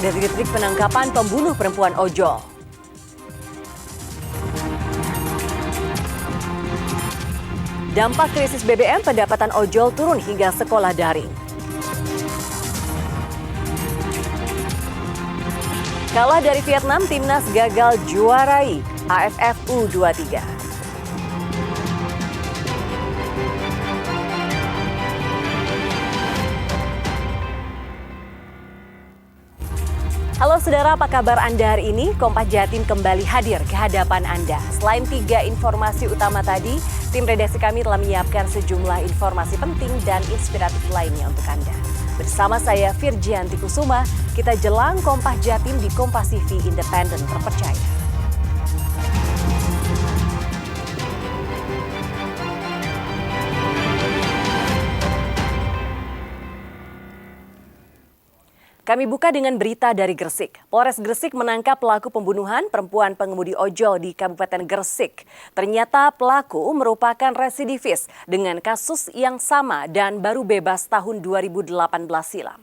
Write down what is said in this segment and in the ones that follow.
Detik-detik penangkapan pembunuh perempuan ojol. Dampak krisis BBM, pendapatan ojol turun hingga sekolah daring. Kalah dari Vietnam, timnas gagal juarai AFF U23. Halo saudara, apa kabar Anda hari ini? Kompas Jatim kembali hadir ke hadapan Anda. Selain 3 informasi utama tadi, tim redaksi kami telah menyiapkan sejumlah informasi penting dan inspiratif lainnya untuk Anda. Bersama saya Virgianti Kusuma, kita jelang Kompas Jatim di Kompas TV Independen Terpercaya. Kami buka dengan berita dari Gresik. Polres Gresik menangkap pelaku pembunuhan perempuan pengemudi ojol di Kabupaten Gresik. Ternyata pelaku merupakan residivis dengan kasus yang sama dan baru bebas tahun 2018 silam.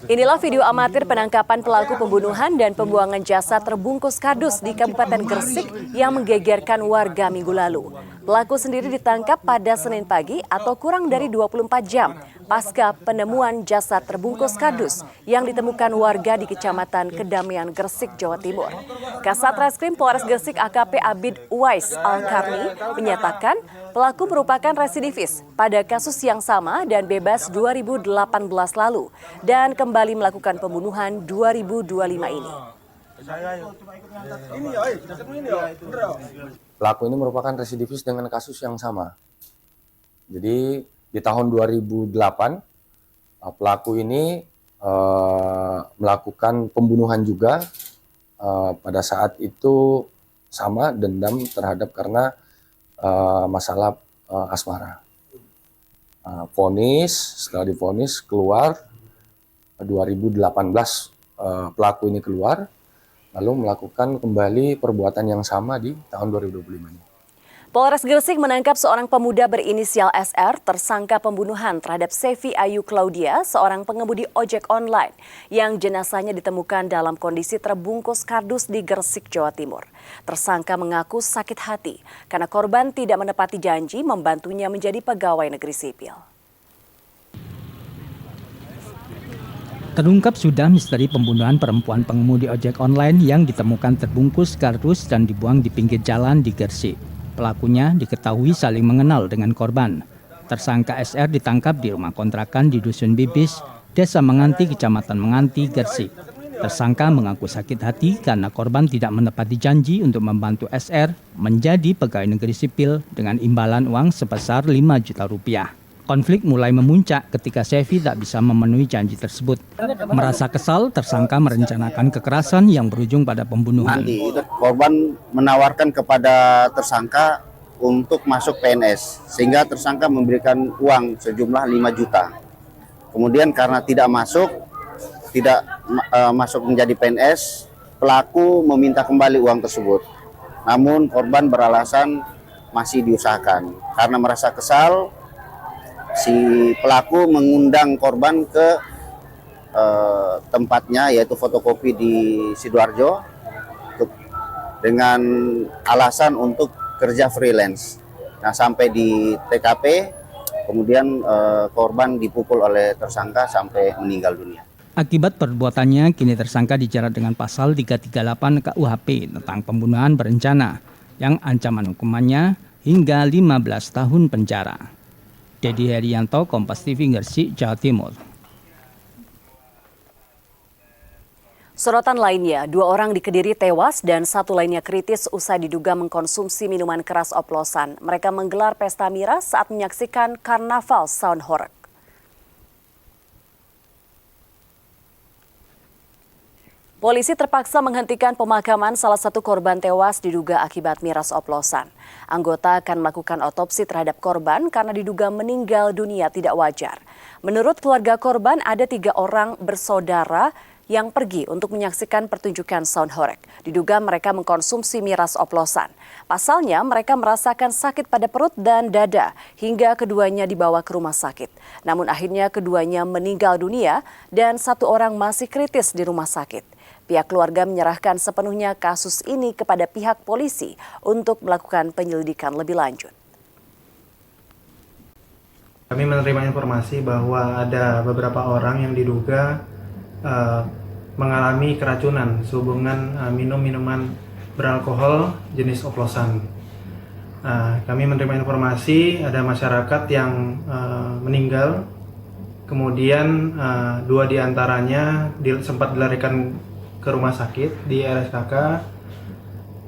Inilah video amatir penangkapan pelaku pembunuhan dan pembuangan jasad terbungkus kardus di Kabupaten Gresik yang menggegerkan warga minggu lalu. Pelaku sendiri ditangkap pada Senin pagi atau kurang dari 24 jam pasca penemuan jasad terbungkus kardus yang ditemukan warga di Kecamatan Kedamian, Gresik, Jawa Timur. Kasat Reskrim Polres Gresik AKP Abid Uwais Al-Karni menyatakan pelaku merupakan residivis pada kasus yang sama dan bebas 2018 lalu dan kembali melakukan pembunuhan 2025 ini. Pelaku ini merupakan residivis dengan kasus yang sama. Jadi di tahun 2008 pelaku ini melakukan pembunuhan juga. Pada saat itu sama dendam terhadap karena masalah asmara. Setelah divonis keluar 2018 pelaku ini keluar lalu melakukan kembali perbuatan yang sama di tahun 2025 ini. Polres Gresik menangkap seorang pemuda berinisial SR tersangka pembunuhan terhadap Sevi Ayu Claudia, seorang pengemudi ojek online yang jenazahnya ditemukan dalam kondisi terbungkus kardus di Gresik, Jawa Timur. Tersangka mengaku sakit hati karena korban tidak menepati janji membantunya menjadi pegawai negeri sipil. Terungkap sudah misteri pembunuhan perempuan pengemudi ojek online yang ditemukan terbungkus kardus dan dibuang di pinggir jalan di Gresik. Pelakunya diketahui saling mengenal dengan korban. Tersangka SR ditangkap di rumah kontrakan di Dusun Bibis, Desa Menganti, Kecamatan Menganti, Gresik. Tersangka mengaku sakit hati karena korban tidak menepati janji untuk membantu SR menjadi pegawai negeri sipil dengan imbalan uang sebesar 5 juta rupiah. Konflik mulai memuncak ketika Sevi tak bisa memenuhi janji tersebut. Merasa kesal, tersangka merencanakan kekerasan yang berujung pada pembunuhan. Korban menawarkan kepada tersangka untuk masuk PNS, sehingga tersangka memberikan uang sejumlah 5 juta. Kemudian karena tidak masuk menjadi PNS, pelaku meminta kembali uang tersebut. Namun korban beralasan masih diusahakan. Karena merasa kesal, si pelaku mengundang korban ke tempatnya, yaitu fotokopi di Sidoarjo, dengan alasan untuk kerja freelance. Nah, sampai di TKP, kemudian korban dipukul oleh tersangka sampai meninggal dunia. Akibat perbuatannya, kini tersangka dijerat dengan pasal 338 KUHP tentang pembunuhan berencana, yang ancaman hukumannya hingga 15 tahun penjara. Dedi Herianto, Kompas TV, Gresik, Jawa Timur. Sorotan lainnya, 2 orang di Kediri tewas dan 1 lainnya kritis usai diduga mengkonsumsi minuman keras oplosan. Mereka menggelar pesta miras saat menyaksikan karnaval sound horeg. Polisi terpaksa menghentikan pemakaman salah satu korban tewas diduga akibat miras oplosan. Anggota akan melakukan otopsi terhadap korban karena diduga meninggal dunia tidak wajar. Menurut keluarga korban, ada 3 orang bersaudara yang pergi untuk menyaksikan pertunjukan sound horeg. Diduga mereka mengkonsumsi miras oplosan. Pasalnya mereka merasakan sakit pada perut dan dada hingga keduanya dibawa ke rumah sakit. Namun akhirnya keduanya meninggal dunia dan satu orang masih kritis di rumah sakit. Pihak keluarga menyerahkan sepenuhnya kasus ini kepada pihak polisi untuk melakukan penyelidikan lebih lanjut. Kami menerima informasi bahwa ada beberapa orang yang diduga mengalami keracunan sehubungan minum minuman beralkohol jenis oplosan. Kami menerima informasi ada masyarakat yang meninggal, kemudian 2 diantaranya sempat dilarikan ke rumah sakit di RSKK,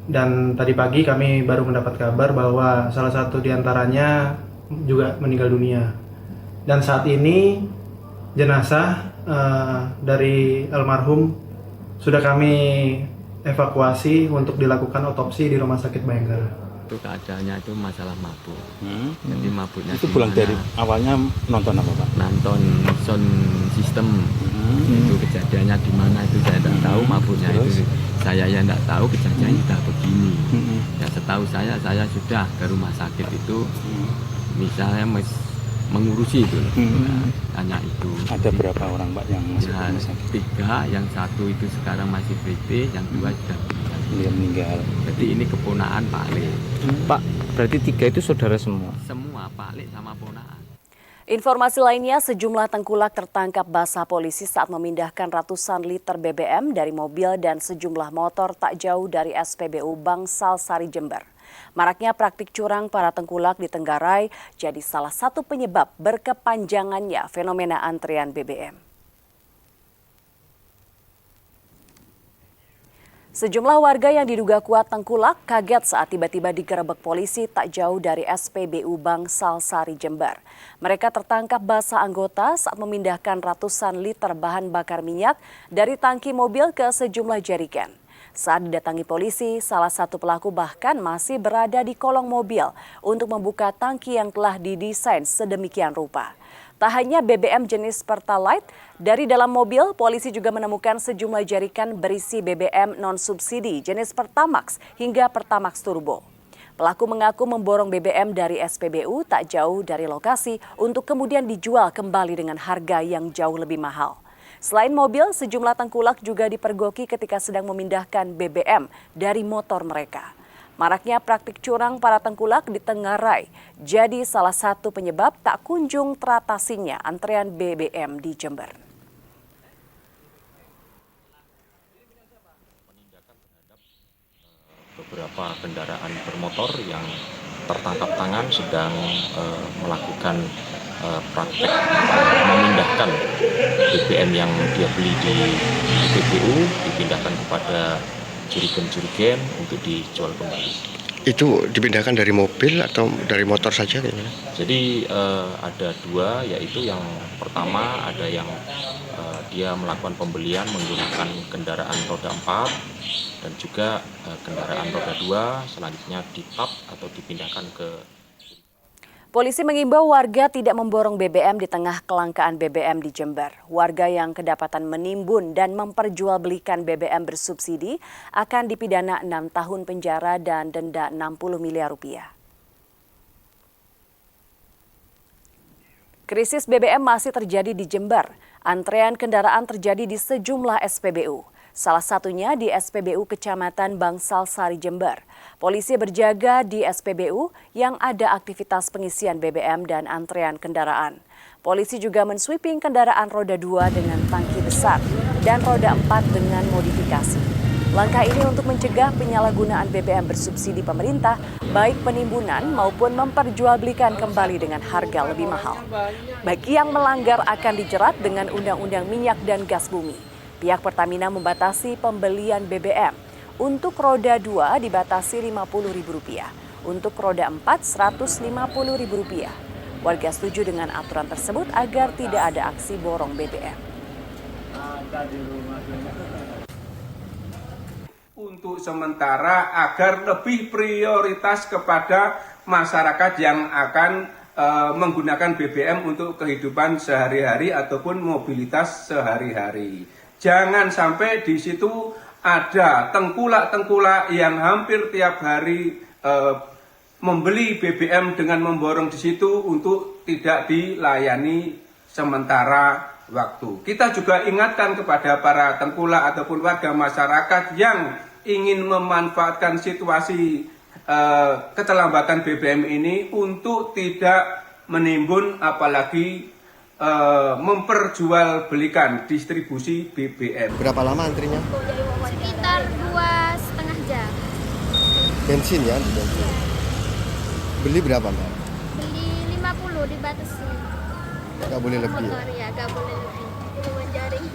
dan tadi pagi kami baru mendapat kabar bahwa salah satu diantaranya juga meninggal dunia. Dan saat ini jenazah dari almarhum sudah kami evakuasi untuk dilakukan otopsi di Rumah Sakit Bayangkara. Itu keadaannya itu masalah mabuk. Jadi mabuknya itu pulang dari awalnya nonton apa Pak? Nonton sound system. Itu kejadiannya di mana itu saya tidak tahu, mabuknya itu saya yang tidak tahu kejadiannya sudah begini. Ya setahu saya sudah ke rumah sakit itu misalnya mengurusi itu. Hanya itu. Ada berapa orang Pak yang masuk ya, rumah sakit? 3, yang 1 itu sekarang masih kritis, yang 2 sudah meninggal. Jadi ini keponaan Pak Le. Pak, berarti 3 itu saudara semua? Semua Pak Le sama ponaan. Informasi lainnya, sejumlah tengkulak tertangkap basah polisi saat memindahkan ratusan liter BBM dari mobil dan sejumlah motor tak jauh dari SPBU Bangsal Sari Jember. Maraknya praktik curang para tengkulak di Tenggarai jadi salah satu penyebab berkepanjangannya fenomena antrian BBM. Sejumlah warga yang diduga kuat tengkulak kaget saat tiba-tiba digerebek polisi tak jauh dari SPBU Bangsal Sari Jember. Mereka tertangkap basah anggota saat memindahkan ratusan liter bahan bakar minyak dari tangki mobil ke sejumlah jerigen. Saat didatangi polisi, salah satu pelaku bahkan masih berada di kolong mobil untuk membuka tangki yang telah didesain sedemikian rupa. Tak hanya BBM jenis Pertalite, dari dalam mobil polisi juga menemukan sejumlah jerikan berisi BBM non-subsidi jenis Pertamax hingga Pertamax Turbo. Pelaku mengaku memborong BBM dari SPBU tak jauh dari lokasi untuk kemudian dijual kembali dengan harga yang jauh lebih mahal. Selain mobil, sejumlah tengkulak juga dipergoki ketika sedang memindahkan BBM dari motor mereka. Maraknya praktik curang para tengkulak di Tenggarai jadi salah satu penyebab tak kunjung teratasinya antrean BBM di Jember. Beberapa kendaraan bermotor yang tertangkap tangan sedang melakukan praktek memindahkan BBM yang dia beli di SPBU dipindahkan kepada jerigen-jerigen untuk dijual kembali. Itu dipindahkan dari mobil atau dari motor saja kayaknya? Jadi ada 2, yaitu yang pertama ada yang dia melakukan pembelian menggunakan kendaraan roda 4 dan juga kendaraan roda 2 selanjutnya ditap atau dipindahkan ke. Polisi mengimbau warga tidak memborong BBM di tengah kelangkaan BBM di Jember. Warga yang kedapatan menimbun dan memperjualbelikan BBM bersubsidi akan dipidana 6 tahun penjara dan denda 60 miliar rupiah. Krisis BBM masih terjadi di Jember. Antrean kendaraan terjadi di sejumlah SPBU. Salah satunya di SPBU Kecamatan Bangsal Sari Jember. Polisi berjaga di SPBU yang ada aktivitas pengisian BBM dan antrean kendaraan. Polisi juga mensweeping kendaraan roda 2 dengan tangki besar dan roda 4 dengan modifikasi. Langkah ini untuk mencegah penyalahgunaan BBM bersubsidi pemerintah, baik penimbunan maupun memperjualbelikan kembali dengan harga lebih mahal. Bagi yang melanggar akan dijerat dengan Undang-Undang Minyak dan Gas Bumi. Pihak Pertamina membatasi pembelian BBM. Untuk roda 2 dibatasi Rp50.000. Untuk roda 4 Rp150.000. Warga setuju dengan aturan tersebut agar tidak ada aksi borong BBM. Untuk sementara agar lebih prioritas kepada masyarakat yang akan menggunakan BBM untuk kehidupan sehari-hari ataupun mobilitas sehari-hari. Jangan sampai di situ ada tengkulak-tengkulak yang hampir tiap hari membeli BBM dengan memborong di situ untuk tidak dilayani sementara waktu. Kita juga ingatkan kepada para tengkulak ataupun warga masyarakat yang ingin memanfaatkan situasi keterlambatan BBM ini untuk tidak menimbun apalagi memperjualbelikan distribusi BBM. Berapa lama antrinya? Sekitar 2,5 jam. Bensin ya? Bensin. Beli berapa Mbak? Beli 50 dibatasi. Nggak boleh lebih ya? Motor ya, nggak boleh lebih. Jaring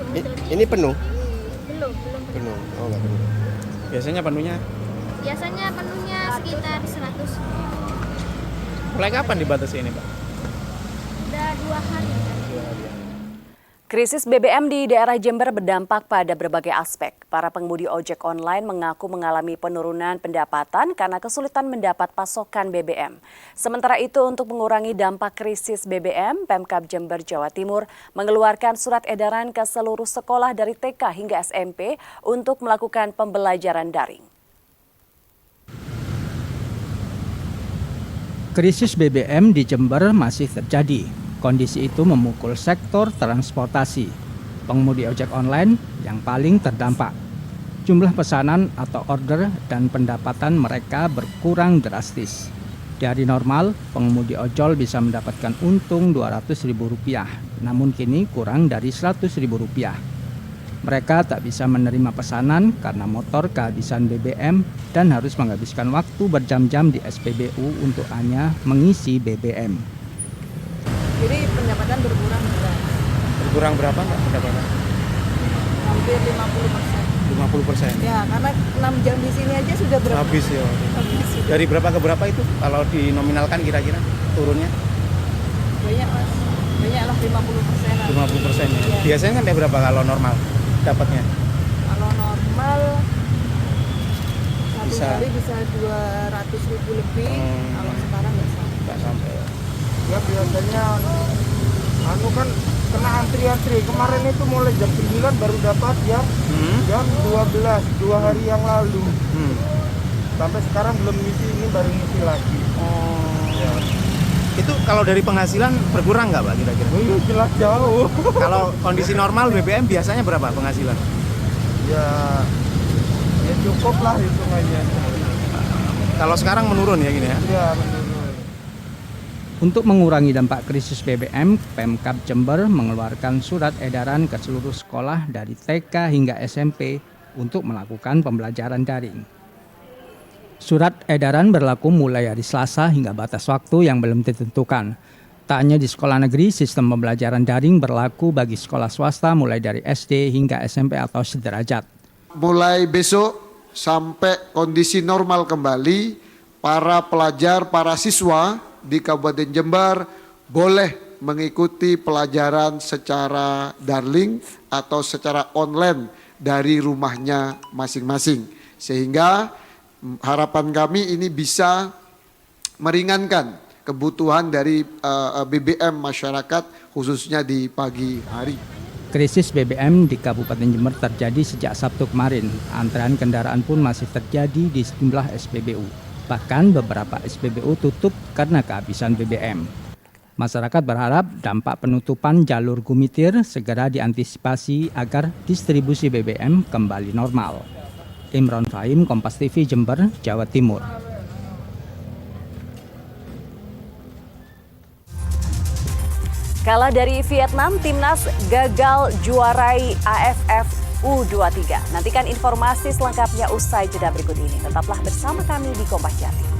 Ini penuh? Belum Penuh. Oh nggak penuh. Biasanya penuhnya Biasanya penuhnya sekitar 100. mulai kapan dibatasi ini, Pak? Udah 2 hari. Krisis BBM di daerah Jember berdampak pada berbagai aspek. Para pengemudi ojek online mengaku mengalami penurunan pendapatan karena kesulitan mendapat pasokan BBM. Sementara itu, untuk mengurangi dampak krisis BBM, Pemkab Jember, Jawa Timur mengeluarkan surat edaran ke seluruh sekolah dari TK hingga SMP untuk melakukan pembelajaran daring. Krisis BBM di Jember masih terjadi. Kondisi itu memukul sektor transportasi. Pengemudi ojek online yang paling terdampak. Jumlah pesanan atau order dan pendapatan mereka berkurang drastis. Dari normal, pengemudi ojol bisa mendapatkan untung Rp200.000, namun kini kurang dari Rp100.000. Mereka tak bisa menerima pesanan karena motor kehabisan BBM dan harus menghabiskan waktu berjam-jam di SPBU untuk hanya mengisi BBM. Jadi pendapatan berkurang juga. Berkurang berapa Mbak pendapatan? Hampir 50%. 50%? Ya, karena 6 jam di sini aja sudah berapa? Habis ya. Habis. Dari berapa ke berapa itu kalau dinominalkan kira-kira turunnya? Banyak Mas. Banyak lah 50%. 50% ya. Ya. Biasanya sampai berapa kalau normal dapatnya? Kalau normal satu Bisa. kali bisa 200.000 lebih. Kalau sekarang nggak sampai. Ya biasanya kan kena antri-antri. Kemarin itu mulai jam 9 baru dapat ya. Jam 12 2 hari yang lalu. Sampai sekarang belum ngisi, ini baru ngisi lagi. Ya. Itu kalau dari penghasilan berkurang nggak Pak kira-kira? Oh, jelas jauh. Kalau kondisi normal BBM biasanya berapa penghasilan? Ya cukup lah hitungannya. Kalau sekarang menurun ya gini ya? Ya menurun. Untuk mengurangi dampak krisis BBM, Pemkab Jember mengeluarkan surat edaran ke seluruh sekolah dari TK hingga SMP untuk melakukan pembelajaran daring. Surat edaran berlaku mulai hari Selasa hingga batas waktu yang belum ditentukan. Tak hanya di sekolah negeri, sistem pembelajaran daring berlaku bagi sekolah swasta mulai dari SD hingga SMP atau sederajat. Mulai besok sampai kondisi normal kembali, para pelajar, para siswa di Kabupaten Jember boleh mengikuti pelajaran secara daring atau secara online dari rumahnya masing-masing. Sehingga harapan kami ini bisa meringankan kebutuhan dari BBM masyarakat khususnya di pagi hari. Krisis BBM di Kabupaten Jember terjadi sejak Sabtu kemarin. Antrean kendaraan pun masih terjadi di sejumlah SPBU. Bahkan beberapa SPBU tutup karena kehabisan BBM. Masyarakat berharap dampak penutupan jalur Gumitir segera diantisipasi agar distribusi BBM kembali normal. Imron Fahim, Kompas TV Jember, Jawa Timur. Kalah dari Vietnam, timnas gagal juarai AFF U23. Nantikan informasi selengkapnya usai jeda berikut ini. Tetaplah bersama kami di Kompas Jatim.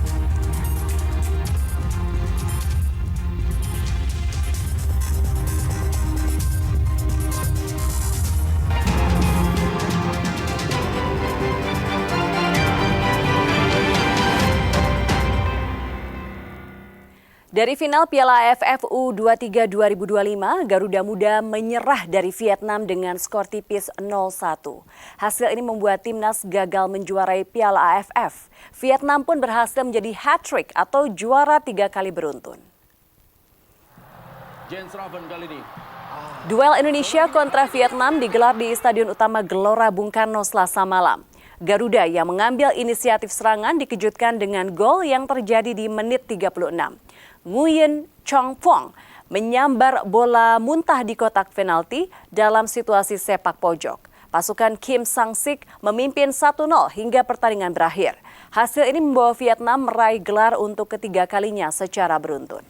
Dari final Piala AFF U23 2025, Garuda Muda menyerah dari Vietnam dengan skor tipis 0-1. Hasil ini membuat timnas gagal menjuarai Piala AFF. Vietnam pun berhasil menjadi hat-trick atau juara 3 kali beruntun. Jens Raven kali ini Duel Indonesia kontra Vietnam digelar di Stadion Utama Gelora Bung Karno Selasa malam. Garuda yang mengambil inisiatif serangan dikejutkan dengan gol yang terjadi di menit 36. Nguyen Chong Phong menyambar bola muntah di kotak penalti dalam situasi sepak pojok. Pasukan Kim Sang-sik memimpin 1-0 hingga pertandingan berakhir. Hasil ini membawa Vietnam meraih gelar untuk ketiga kalinya secara beruntun.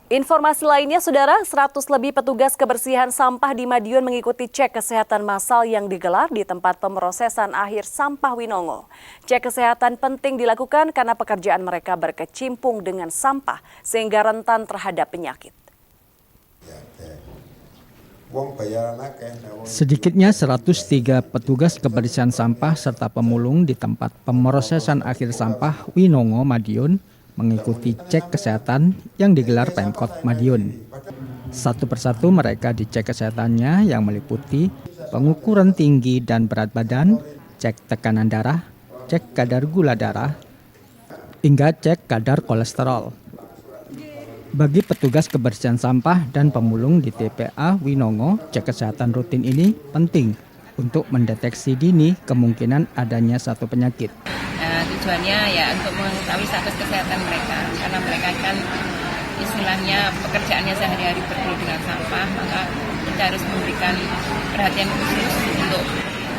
Informasi lainnya, Saudara, 100 lebih petugas kebersihan sampah di Madiun mengikuti cek kesehatan massal yang digelar di tempat pemrosesan akhir sampah Winongo. Cek kesehatan penting dilakukan karena pekerjaan mereka berkecimpung dengan sampah sehingga rentan terhadap penyakit. Sedikitnya 103 petugas kebersihan sampah serta pemulung di tempat pemrosesan akhir sampah Winongo, Madiun mengikuti cek kesehatan yang digelar Pemkot Madiun. Satu persatu mereka dicek kesehatannya yang meliputi pengukuran tinggi dan berat badan, cek tekanan darah, cek kadar gula darah, hingga cek kadar kolesterol. Bagi petugas kebersihan sampah dan pemulung di TPA Winongo, cek kesehatan rutin ini penting untuk mendeteksi dini kemungkinan adanya satu penyakit. Tujuannya ya untuk mengetahui status kesehatan mereka, karena mereka kan istilahnya pekerjaannya sehari-hari bergelut dengan sampah, maka kita harus memberikan perhatian khusus untuk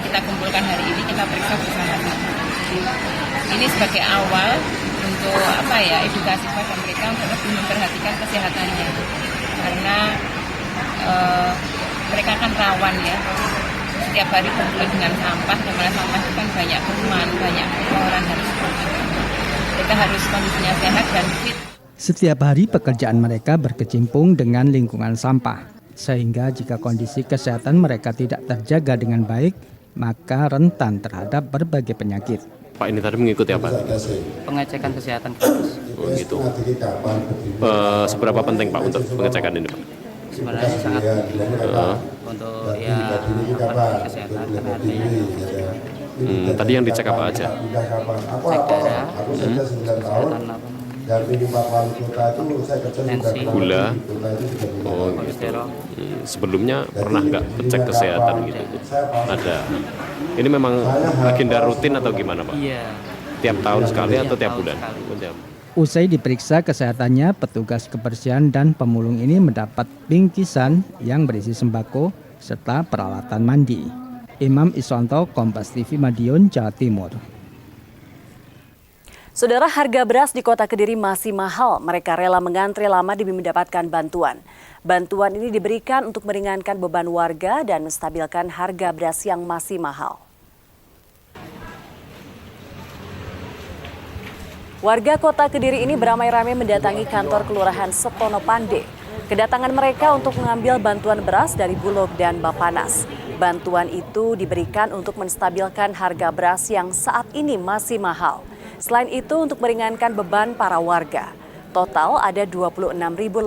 kita kumpulkan hari ini, kita periksa bersama-sama. Ini sebagai awal untuk edukasi kepada mereka untuk lebih memperhatikan kesehatannya, karena mereka kan rawan ya. Setiap hari bergelut dengan sampah, di mana sampah itu kan banyak kuman, banyak kotoran harus kita harus kondisinya sehat dan fit. Setiap hari pekerjaan mereka berkecimpung dengan lingkungan sampah, sehingga jika kondisi kesehatan mereka tidak terjaga dengan baik, maka rentan terhadap berbagai penyakit. Pak, ini tadi mengikuti apa? Pengecekan kesehatan gratis. Oh gitu. Seberapa penting Pak untuk pengecekan ini Pak? Sebenarnya sangat untuk kesehatan tadi yang dicek apa aja? Cek darah, kesehatan tensi, gula, kolesterol. Sebelumnya pernah nggak cek kesehatan gitu? Ada. Ini memang agenda rutin atau gimana Pak? Iya. Tiap tahun sekali atau tiap bulan? Usai diperiksa kesehatannya, petugas kebersihan dan pemulung ini mendapat bingkisan yang berisi sembako serta peralatan mandi. Imam Iswanto, Kompas TV Madiun, Jawa Timur. Saudara, harga beras di Kota Kediri masih mahal. Mereka rela mengantri lama demi mendapatkan bantuan. Bantuan ini diberikan untuk meringankan beban warga dan menstabilkan harga beras yang masih mahal. Warga Kota Kediri ini beramai-ramai mendatangi kantor Kelurahan Setono Pande. Kedatangan mereka untuk mengambil bantuan beras dari Bulog dan Bapanas. Bantuan itu diberikan untuk menstabilkan harga beras yang saat ini masih mahal. Selain itu untuk meringankan beban para warga. Total ada 26.000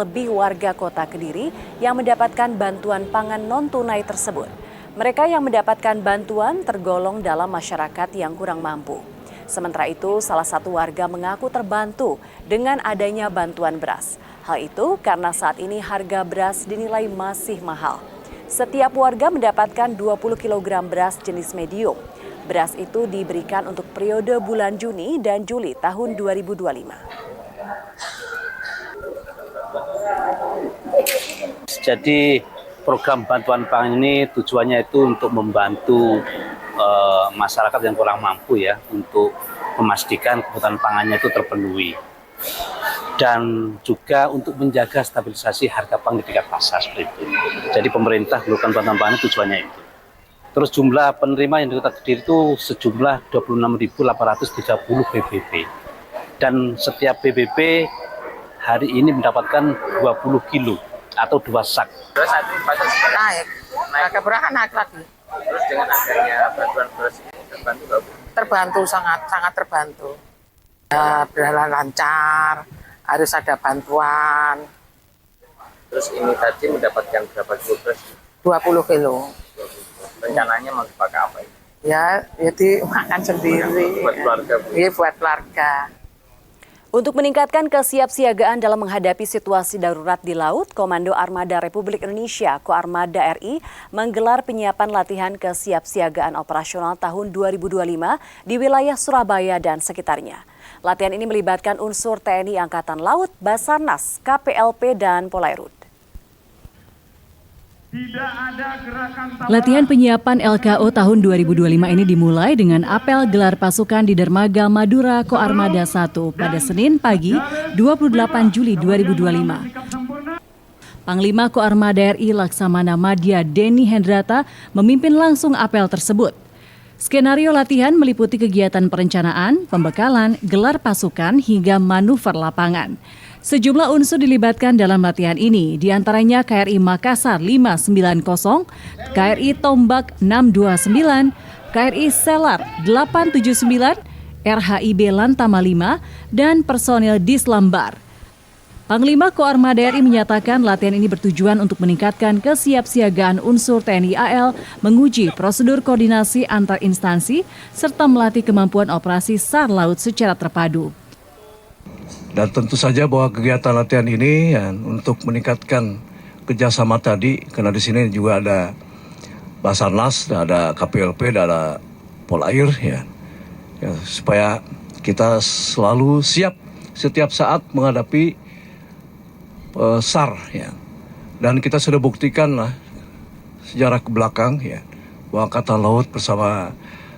lebih warga Kota Kediri yang mendapatkan bantuan pangan non-tunai tersebut. Mereka yang mendapatkan bantuan tergolong dalam masyarakat yang kurang mampu. Sementara itu, salah satu warga mengaku terbantu dengan adanya bantuan beras. Hal itu karena saat ini harga beras dinilai masih mahal. Setiap warga mendapatkan 20 kg beras jenis medium. Beras itu diberikan untuk periode bulan Juni dan Juli tahun 2025. Jadi program bantuan pangan ini tujuannya itu untuk membantu masyarakat yang kurang mampu ya, untuk memastikan kebutuhan pangannya itu terpenuhi dan juga untuk menjaga stabilisasi harga pangan di tingkat pasar seperti itu. Jadi pemerintah melakukan bantuan pangan tujuannya itu. Terus jumlah penerima yang di Kota Kediri itu sejumlah 26.830 BBP dan setiap BBP hari ini mendapatkan 20 kilo atau 2 sak. Naik, harga beras kan naik lagi. Terus dengan adanya bantuan beras ini terbantu, sangat terbantu. Ya, berjalan lancar, harus ada bantuan. Terus ini tadi mendapatkan berapa kilo beras? 20 kilo. Rencananya mau dipakai apa ini? Ya, jadi makan sendiri. Buat keluarga. Iya, buat keluarga. Untuk meningkatkan kesiapsiagaan dalam menghadapi situasi darurat di laut, Komando Armada Republik Indonesia (Koarmada RI) menggelar penyiapan latihan kesiapsiagaan operasional tahun 2025 di wilayah Surabaya dan sekitarnya. Latihan ini melibatkan unsur TNI Angkatan Laut, Basarnas, KPLP, dan Polairut. Latihan penyiapan LKO tahun 2025 ini dimulai dengan apel gelar pasukan di Dermaga Madura Koarmada 1 pada Senin pagi 28 Juli 2025. Panglima Koarmada RI Laksamana Madya Denny Hendrata memimpin langsung apel tersebut. Skenario latihan meliputi kegiatan perencanaan, pembekalan, gelar pasukan, hingga manuver lapangan. Sejumlah unsur dilibatkan dalam latihan ini, diantaranya KRI Makassar 590, KRI Tombak 629, KRI Selar 879, RHIB Lantama 5, dan personil Dislambar. Panglima Koarmada RI menyatakan latihan ini bertujuan untuk meningkatkan kesiapsiagaan unsur TNI AL, menguji prosedur koordinasi antar instansi, serta melatih kemampuan operasi SAR Laut secara terpadu. Dan tentu saja bahwa kegiatan latihan ini ya, untuk meningkatkan kerjasama tadi, karena di sini juga ada Basarnas, ada KPLP, ada Polair, ya, supaya kita selalu siap setiap saat menghadapi SAR, ya. Dan kita sudah buktikan lah sejarah ke belakang, ya, bahwa Angkatan Laut bersama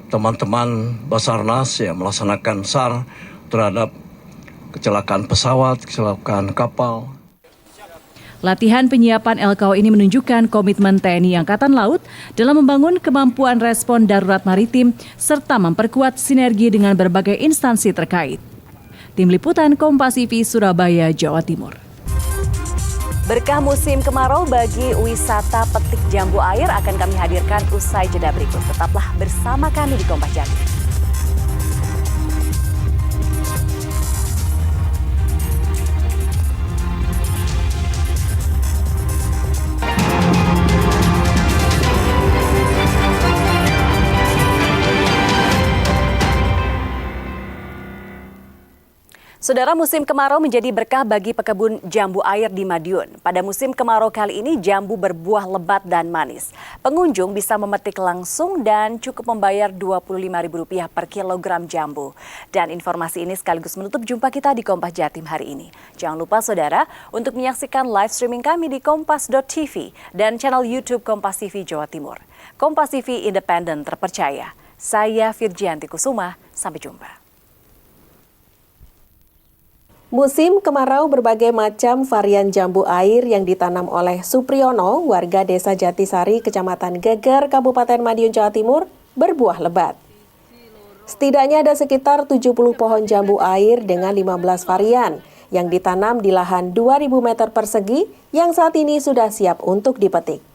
teman-teman Basarnas ya melaksanakan SAR terhadap kecelakaan pesawat, kecelakaan kapal. Latihan penyiapan LKO ini menunjukkan komitmen TNI Angkatan Laut dalam membangun kemampuan respon darurat maritim serta memperkuat sinergi dengan berbagai instansi terkait. Tim Liputan Kompas TV Surabaya, Jawa Timur. Berkah musim kemarau bagi wisata petik jambu air akan kami hadirkan usai jeda berikut. Tetaplah bersama kami di Kompas Jatim. Saudara, musim kemarau menjadi berkah bagi pekebun jambu air di Madiun. Pada musim kemarau kali ini, jambu berbuah lebat dan manis. Pengunjung bisa memetik langsung dan cukup membayar Rp25.000 per kilogram jambu. Dan informasi ini sekaligus menutup jumpa kita di Kompas Jatim hari ini. Jangan lupa saudara untuk menyaksikan live streaming kami di kompas.tv dan channel YouTube Kompas TV Jawa Timur. Kompas TV independen terpercaya. Saya Virgianti Kusuma, sampai jumpa. Musim kemarau, berbagai macam varian jambu air yang ditanam oleh Supriyono, warga Desa Jatisari, Kecamatan Geger, Kabupaten Madiun, Jawa Timur, berbuah lebat. Setidaknya ada sekitar 70 pohon jambu air dengan 15 varian yang ditanam di lahan 2.000 meter persegi yang saat ini sudah siap untuk dipetik.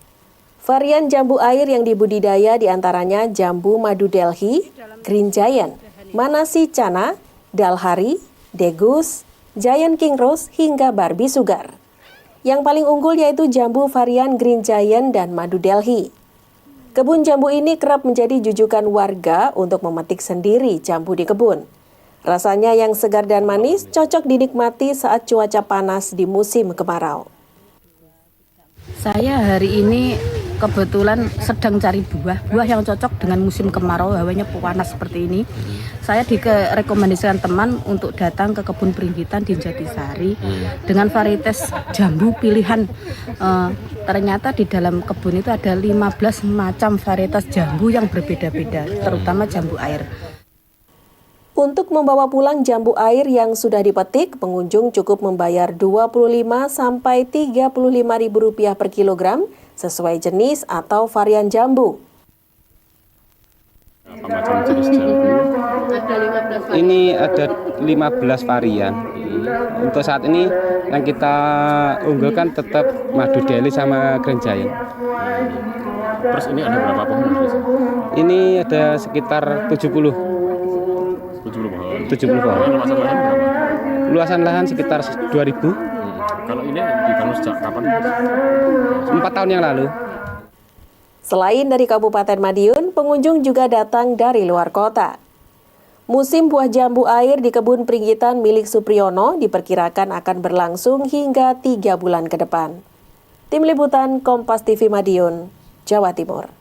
Varian jambu air yang dibudidaya diantaranya jambu madu Delhi, Green Giant, Manasi Cana, Dalhari, Degus, Giant King Rose, hingga Barbie Sugar. Yang paling unggul yaitu jambu varian Green Giant dan Madu Delhi. Kebun jambu ini kerap menjadi jujukan warga untuk memetik sendiri jambu di kebun. Rasanya yang segar dan manis cocok dinikmati saat cuaca panas di musim kemarau. Saya hari ini kebetulan sedang cari buah yang cocok dengan musim kemarau, hawanya panas seperti ini. Saya direkomendasikan teman untuk datang ke kebun Peringgitan di Jatisari dengan varietas jambu pilihan. Ternyata di dalam kebun itu ada 15 macam varietas jambu yang berbeda-beda, terutama jambu air. Untuk membawa pulang jambu air yang sudah dipetik, pengunjung cukup membayar Rp25.000 per kilogram sesuai jenis atau varian jambu. Macam jenis jambu. Ini ada 15 varian. Untuk saat ini yang kita unggulkan tetap Madu Delhi sama Green Giant. Terus ini ada berapa pohon? Ini ada sekitar 70 pohon. Luasan lahan berapa? Luasan lahan sekitar 2.000. Kalau ini ditanam sejak kapan? 4 tahun yang lalu. Selain dari Kabupaten Madiun, pengunjung juga datang dari luar kota. Musim buah jambu air di kebun Pringgitan milik Supriyono diperkirakan akan berlangsung hingga 3 bulan ke depan. Tim Liputan Kompas TV Madiun, Jawa Timur.